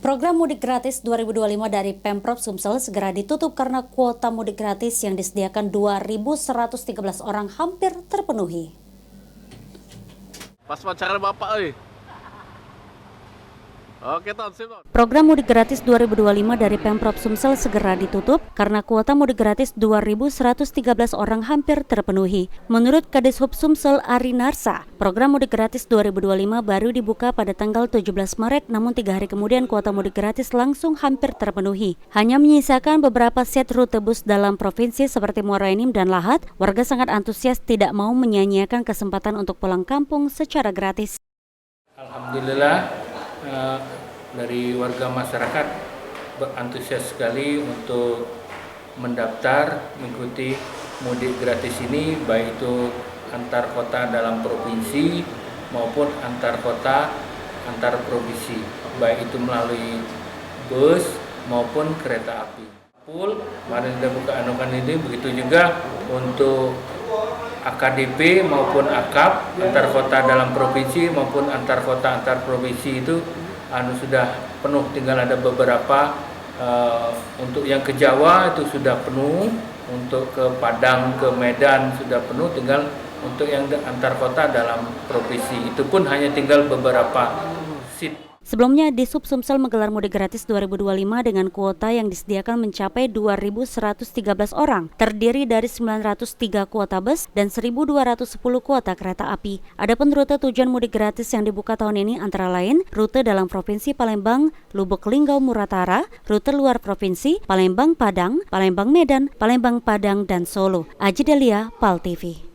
Program mudik gratis 2025 dari Pemprov Sumsel segera ditutup karena kuota mudik gratis yang disediakan 2.113 orang hampir terpenuhi. Pas pacaran Bapak, Oke, sip. Program mudik gratis 2025 dari Pemprov Sumsel segera ditutup karena kuota mudik gratis 2.113 orang hampir terpenuhi. Menurut Kadishub Sumsel Ari Narsa, program mudik gratis 2025 baru dibuka pada tanggal 17 Maret, namun 3 hari kemudian kuota mudik gratis langsung hampir terpenuhi. Hanya menyisakan beberapa set rute bus dalam provinsi seperti Muara Enim dan Lahat. Warga sangat antusias tidak mau menyia-nyiakan kesempatan untuk pulang kampung secara gratis. Alhamdulillah, dari warga masyarakat antusias sekali untuk mendaftar mengikuti mudik gratis ini, baik itu antar kota dalam provinsi maupun antar kota antar provinsi, baik itu melalui bus maupun kereta api. Full, kemarin sudah buka anukan ini, begitu juga untuk AKDP maupun AKAP antar kota dalam provinsi maupun antar kota antar provinsi itu sudah penuh, tinggal ada beberapa untuk yang ke Jawa itu sudah penuh, untuk ke Padang, ke Medan sudah penuh, tinggal untuk yang antar kota dalam provinsi itu pun hanya tinggal beberapa seat. Sebelumnya, Disub Sumsel menggelar mudik gratis 2025 dengan kuota yang disediakan mencapai 2.113 orang, terdiri dari 903 kuota bus dan 1.210 kuota kereta api. Adapun rute tujuan mudik gratis yang dibuka tahun ini antara lain rute dalam Provinsi Palembang, Lubuk Linggau Muratara, rute luar provinsi, Palembang Padang, Palembang Medan, Palembang Padang, dan Solo. Aji Delia, PAL TV.